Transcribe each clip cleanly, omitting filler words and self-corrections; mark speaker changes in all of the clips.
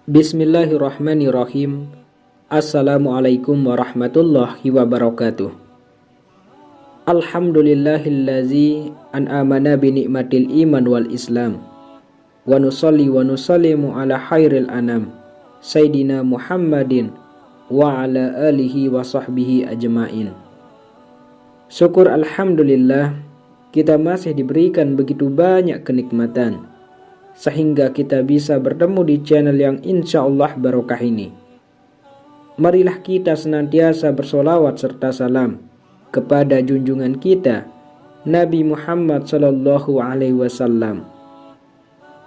Speaker 1: Bismillahirrahmanirrahim. Assalamualaikum warahmatullahi wabarakatuh. Alhamdulillahillazi an'amana bi ni'matil iman wal islam. Wa nusalli wa nusallimu ala khairil anam Sayyidina Muhammadin wa ala alihi wa sahbihi ajmain. Syukur alhamdulillah, kita masih diberikan begitu banyak kenikmatan sehingga kita bisa bertemu di channel yang insya Allah barokah ini. Marilah kita senantiasa bersolawat serta salam kepada junjungan kita Nabi Muhammad sallallahu alaihi wasallam.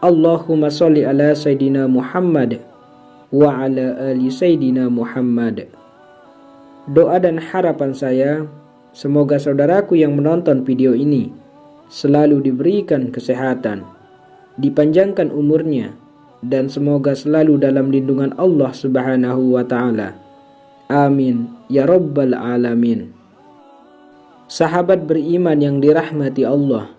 Speaker 1: Allahumma sholli ala Sayyidina Muhammad wa ala ali Sayyidina Muhammad. Doa dan harapan saya, semoga saudaraku yang menonton video ini selalu diberikan kesehatan, dipanjangkan umurnya, dan semoga selalu dalam lindungan Allah Subhanahu wa ta'ala. Amin ya rabbal alamin. Sahabat beriman yang dirahmati Allah,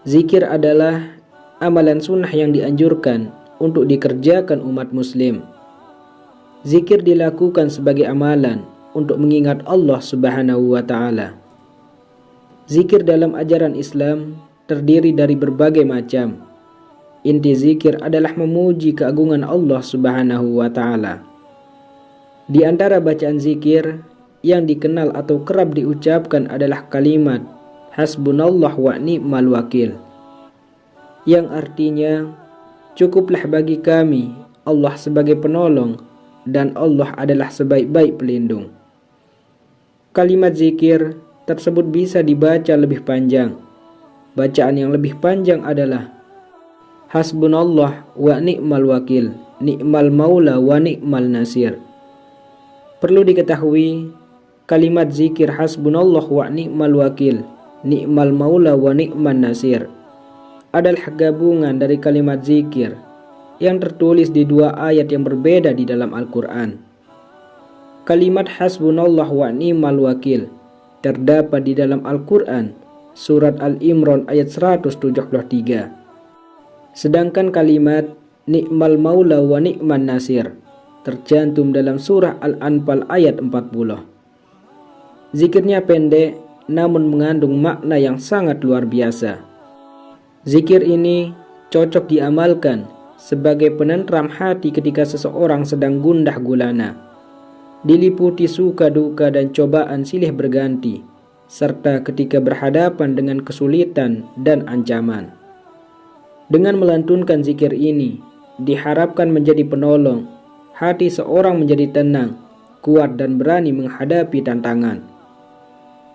Speaker 1: zikir adalah amalan sunnah yang dianjurkan untuk dikerjakan umat muslim. Zikir dilakukan sebagai amalan untuk mengingat Allah Subhanahu wa ta'ala. Zikir dalam ajaran Islam terdiri dari berbagai macam. Inti zikir adalah memuji keagungan Allah Subhanahu wa ta'ala. Di antara bacaan zikir yang dikenal atau kerap diucapkan adalah kalimat hasbunallah wa ni'mal wakil, yang artinya cukuplah bagi kami Allah sebagai penolong dan Allah adalah sebaik-baik pelindung. Kalimat zikir tersebut bisa dibaca lebih panjang. Bacaan yang lebih panjang adalah hasbunallah wa ni'mal wakil, ni'mal maula wa ni'mal nasir. Perlu diketahui, kalimat zikir hasbunallah wa ni'mal wakil, ni'mal maula wa ni'man nasir adalah gabungan dari kalimat zikir yang tertulis di dua ayat yang berbeda di dalam Al-Quran. Kalimat hasbunallah wa ni'mal wakil terdapat di dalam Al-Quran Surat Al-Imran ayat 173. Sedangkan kalimat ni'mal maula wa ni'man nasir tercantum dalam surah Al-Anfal ayat 40. Zikirnya pendek namun mengandung makna yang sangat luar biasa. Zikir ini cocok diamalkan sebagai penentram hati ketika seseorang sedang gundah gulana, diliputi suka duka dan cobaan silih berganti, serta ketika berhadapan dengan kesulitan dan ancaman. Dengan melantunkan zikir ini, diharapkan menjadi penolong, hati seorang menjadi tenang, kuat dan berani menghadapi tantangan.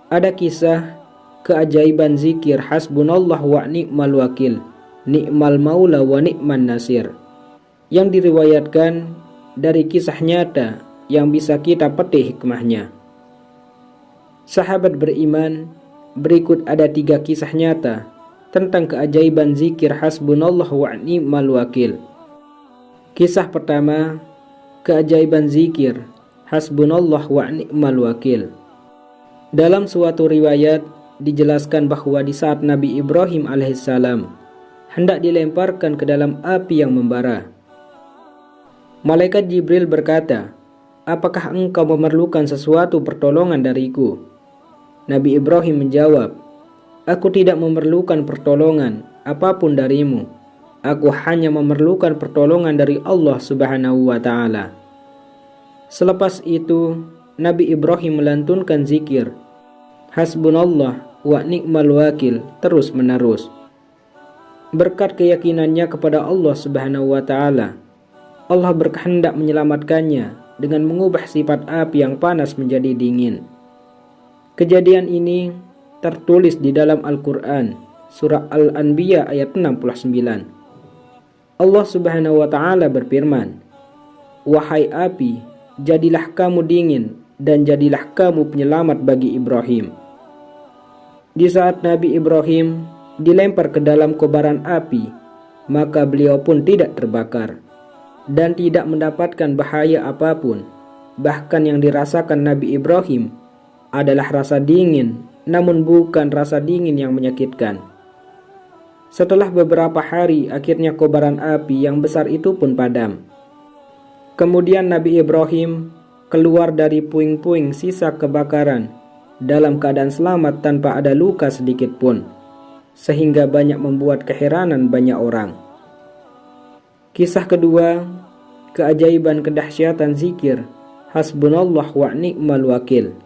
Speaker 1: Ada kisah keajaiban zikir hasbunallah wa ni'mal wakil, ni'mal maula wa ni'man nasir, yang diriwayatkan dari kisah nyata yang bisa kita petik hikmahnya. Sahabat beriman, berikut ada 3 kisah nyata tentang keajaiban zikir hasbunallah wa ni'mal wakil. Kisah pertama, keajaiban zikir hasbunallah wa ni'mal wakil. Dalam suatu riwayat dijelaskan bahwa di saat Nabi Ibrahim alaihissalam hendak dilemparkan ke dalam api yang membara, Malaikat Jibril berkata, "Apakah engkau memerlukan sesuatu pertolongan dariku?" Nabi Ibrahim menjawab, "Aku tidak memerlukan pertolongan apapun darimu. Aku hanya memerlukan pertolongan dari Allah Subhanahu wa ta'ala." Selepas itu, Nabi Ibrahim melantunkan zikir hasbunallah wa ni'mal wakil terus menerus. Berkat keyakinannya kepada Allah Subhanahu wa ta'ala, Allah berkehendak menyelamatkannya dengan mengubah sifat api yang panas menjadi dingin. Kejadian ini tertulis di dalam Al-Quran Surah Al-Anbiya ayat 69. Allah Subhanahu wa ta'ala berfirman, "Wahai api, jadilah kamu dingin dan jadilah kamu penyelamat bagi Ibrahim." Di saat Nabi Ibrahim dilempar ke dalam kobaran api, maka beliau pun tidak terbakar dan tidak mendapatkan bahaya apapun. Bahkan yang dirasakan Nabi Ibrahim adalah rasa dingin, namun bukan rasa dingin yang menyakitkan. Setelah beberapa hari, akhirnya kobaran api yang besar itu pun padam. Kemudian Nabi Ibrahim keluar dari puing-puing sisa kebakaran dalam keadaan selamat tanpa ada luka sedikit pun, sehingga banyak membuat keheranan banyak orang. Kisah kedua, keajaiban kedahsyatan zikir Hasbunallah wa ni'mal wakil.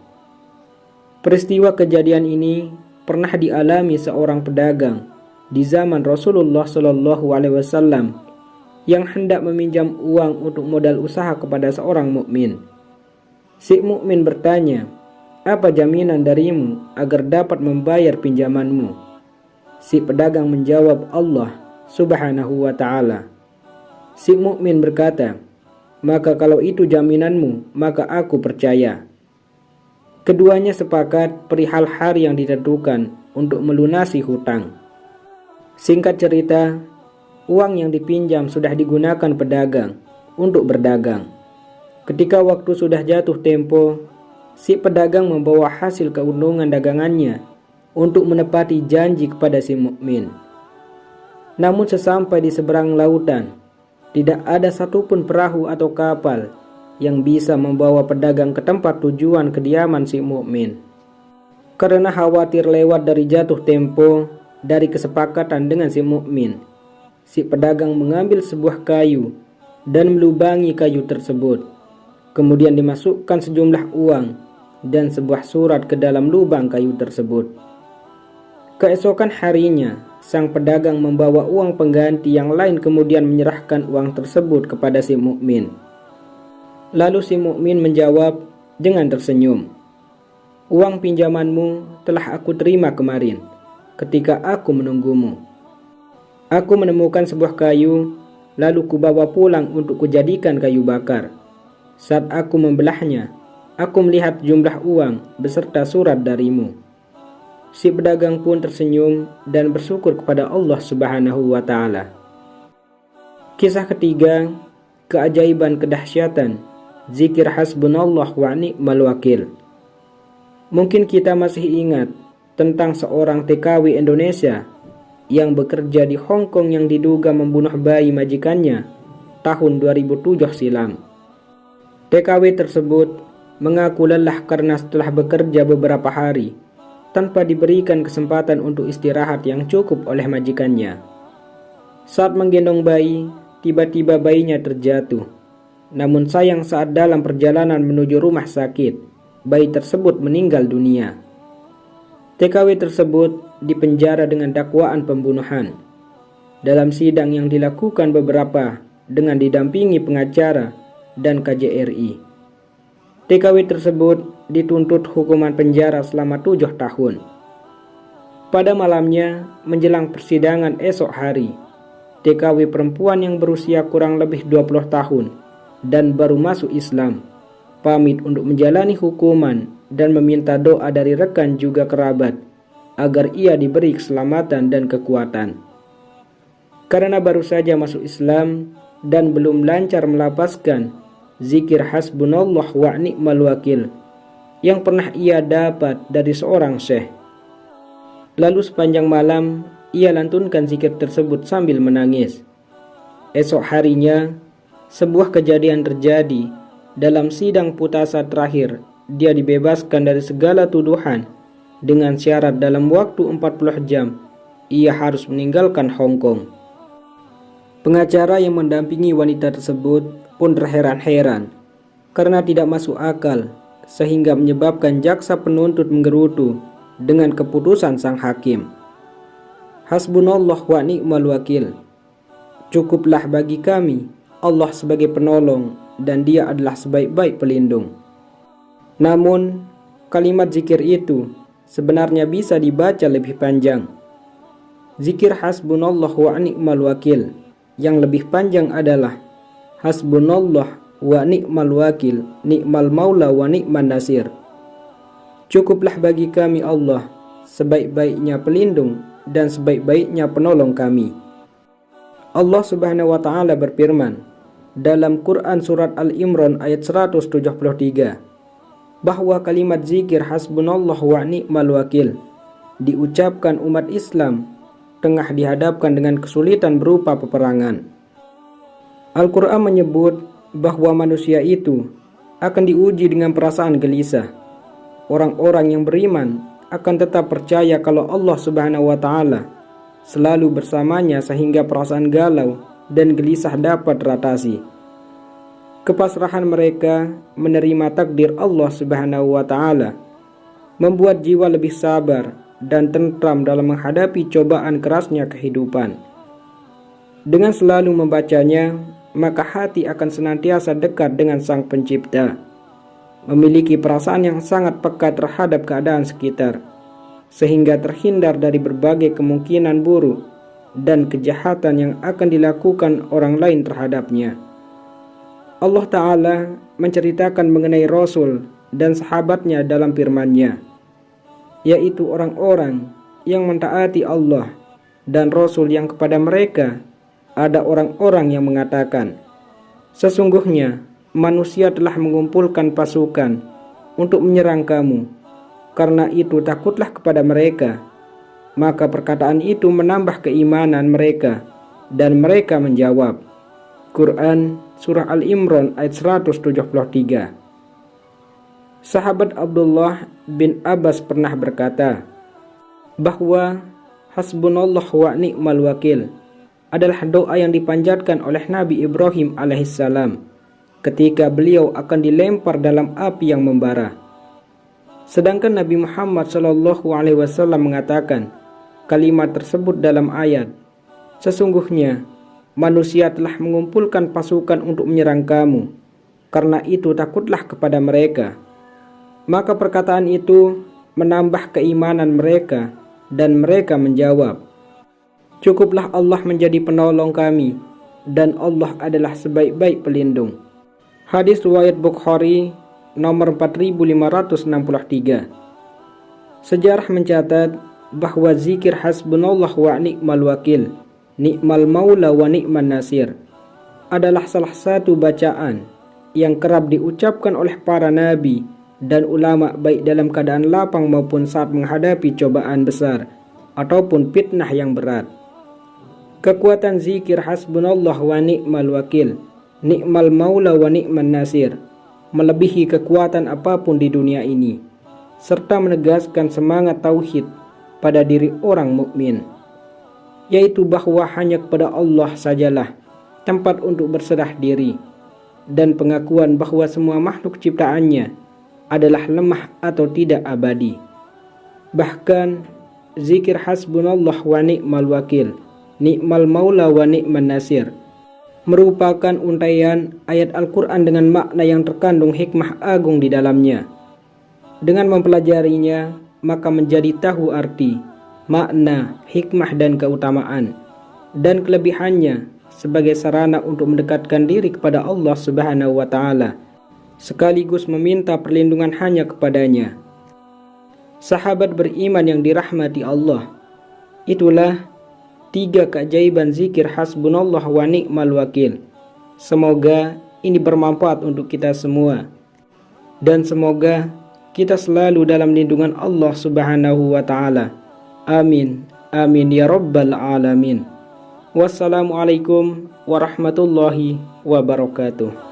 Speaker 1: Peristiwa kejadian ini pernah dialami seorang pedagang di zaman Rasulullah SAW yang hendak meminjam uang untuk modal usaha kepada seorang mukmin. Si mukmin bertanya, "Apa jaminan darimu agar dapat membayar pinjamanmu?" Si pedagang menjawab, "Allah Subhanahu wa ta'ala." Si mukmin berkata, "Maka kalau itu jaminanmu, maka aku percaya." Keduanya sepakat perihal hari yang ditentukan untuk melunasi hutang. Singkat cerita, uang yang dipinjam sudah digunakan pedagang untuk berdagang. Ketika waktu sudah jatuh tempo, si pedagang membawa hasil keuntungan dagangannya untuk menepati janji kepada si mukmin. Namun sesampai di seberang lautan, tidak ada satupun perahu atau kapal yang bisa membawa pedagang ke tempat tujuan kediaman si mukmin. Karena khawatir lewat dari jatuh tempo dari kesepakatan dengan si mukmin, si pedagang mengambil sebuah kayu dan melubangi kayu tersebut. Kemudian dimasukkan sejumlah uang dan sebuah surat ke dalam lubang kayu tersebut. Keesokan harinya, sang pedagang membawa uang pengganti yang lain kemudian menyerahkan uang tersebut kepada si mukmin. Lalu si mukmin menjawab dengan tersenyum, "Uang pinjamanmu telah aku terima kemarin ketika aku menunggumu. Aku menemukan sebuah kayu, lalu kubawa pulang untuk kujadikan kayu bakar. Saat aku membelahnya, aku melihat jumlah uang beserta surat darimu." Si pedagang pun tersenyum dan bersyukur kepada Allah Subhanahu wa ta'ala. Kisah ketiga, keajaiban kedahsyatan zikir Hasbunallah wa ni'mal wakil. Mungkin kita masih ingat tentang seorang TKW Indonesia yang bekerja di Hong Kong yang diduga membunuh bayi majikannya tahun 2007 silam. TKW tersebut mengaku lelah karena setelah bekerja beberapa hari tanpa diberikan kesempatan untuk istirahat yang cukup oleh majikannya. Saat menggendong bayi, tiba-tiba bayinya terjatuh. Namun sayang saat dalam perjalanan menuju rumah sakit, bayi tersebut meninggal dunia. TKW tersebut dipenjara dengan dakwaan pembunuhan. Dalam sidang yang dilakukan beberapa dengan didampingi pengacara dan KJRI, TKW tersebut dituntut hukuman penjara selama 7 tahun. Pada malamnya, menjelang persidangan esok hari, TKW perempuan yang berusia kurang lebih 20 tahun dan baru masuk Islam pamit untuk menjalani hukuman dan meminta doa dari rekan juga kerabat agar ia diberi keselamatan dan kekuatan. Karena baru saja masuk Islam dan belum lancar melapaskan zikir Hasbunallah wa ni'mal wakil yang pernah ia dapat dari seorang syekh. Lalu sepanjang malam ia lantunkan zikir tersebut sambil menangis. Esok harinya sebuah kejadian terjadi. Dalam sidang putasa terakhir, dia dibebaskan dari segala tuduhan dengan syarat dalam waktu 40 jam ia harus meninggalkan Hong Kong. Pengacara yang mendampingi wanita tersebut pun terheran-heran karena tidak masuk akal, sehingga menyebabkan jaksa penuntut menggerutu dengan keputusan sang hakim. Hasbunallah wa ni'mal wakil. Cukuplah bagi kami Allah sebagai penolong dan Dia adalah sebaik-baik pelindung. Namun, kalimat zikir itu sebenarnya bisa dibaca lebih panjang. Zikir Hasbunallah wa ni'mal wakil yang lebih panjang adalah Hasbunallah wa ni'mal wakil, ni'mal maula wa ni'man nasir. Cukuplah bagi kami Allah sebaik-baiknya pelindung dan sebaik-baiknya penolong kami. Allah Subhanahu wa ta'ala berfirman dalam Quran surat Al-Imran ayat 173 bahwa kalimat zikir Hasbunallah wa ni'mal wakil diucapkan umat Islam tengah dihadapkan dengan kesulitan berupa peperangan. Al-Quran menyebut bahwa manusia itu akan diuji dengan perasaan gelisah. Orang-orang yang beriman akan tetap percaya kalau Allah Subhanahu wa taala selalu bersamanya sehingga perasaan galau dan gelisah dapat teratasi. Kepasrahan mereka menerima takdir Allah Subhanahu wa taala membuat jiwa lebih sabar dan tentram dalam menghadapi cobaan kerasnya kehidupan. Dengan selalu membacanya, maka hati akan senantiasa dekat dengan Sang Pencipta, memiliki perasaan yang sangat peka terhadap keadaan sekitar, sehingga terhindar dari berbagai kemungkinan buruk dan kejahatan yang akan dilakukan orang lain terhadapnya. Allah Ta'ala menceritakan mengenai Rasul dan sahabatnya dalam firman-Nya, yaitu orang-orang yang mentaati Allah dan Rasul yang kepada mereka ada orang-orang yang mengatakan, sesungguhnya manusia telah mengumpulkan pasukan untuk menyerang kamu, karena itu takutlah kepada mereka. Maka perkataan itu menambah keimanan mereka, dan mereka menjawab. Quran Surah Al-Imran ayat 173. Sahabat Abdullah bin Abbas pernah berkata bahwa hasbunallah wa ni'mal wakil adalah doa yang dipanjatkan oleh Nabi Ibrahim alaihissalam ketika beliau akan dilempar dalam api yang membara. Sedangkan Nabi Muhammad SAW mengatakan kalimat tersebut dalam ayat, sesungguhnya manusia telah mengumpulkan pasukan untuk menyerang kamu, karena itu takutlah kepada mereka. Maka perkataan itu menambah keimanan mereka dan mereka menjawab, cukuplah Allah menjadi penolong kami, dan Allah adalah sebaik-baik pelindung. Hadis riwayat Bukhari nomor 4563. Sejarah mencatat bahwa zikir hasbunallah wa ni'mal wakil, ni'mal maula wa ni'man nasir adalah salah satu bacaan yang kerap diucapkan oleh para nabi dan ulama baik dalam keadaan lapang maupun saat menghadapi cobaan besar ataupun fitnah yang berat. Kekuatan zikir hasbunallah wa ni'mal wakil, ni'mal maula wa ni'man nasir melebihi kekuatan apapun di dunia ini, serta menegaskan semangat tauhid pada diri orang mukmin, yaitu bahwa hanya kepada Allah sajalah tempat untuk berserah diri, dan pengakuan bahwa semua makhluk ciptaannya adalah lemah atau tidak abadi. Bahkan zikir hasbunallah wa ni'mal wakil, ni'mal maula wa ni'man nasir merupakan untaian ayat Al-Quran dengan makna yang terkandung hikmah agung di dalamnya. Dengan mempelajarinya, maka menjadi tahu arti, makna, hikmah dan keutamaan, dan kelebihannya sebagai sarana untuk mendekatkan diri kepada Allah Subhanahu wa Ta'ala, sekaligus meminta perlindungan hanya kepadanya. Sahabat beriman yang dirahmati Allah, itulah 3 keajaiban zikir hasbunallah wa ni'mal wakil. Semoga ini bermanfaat untuk kita semua, dan semoga kita selalu dalam lindungan Allah Subhanahu wa Ta'ala. Amin, amin ya rabbal alamin. Wassalamualaikum warahmatullahi wabarakatuh.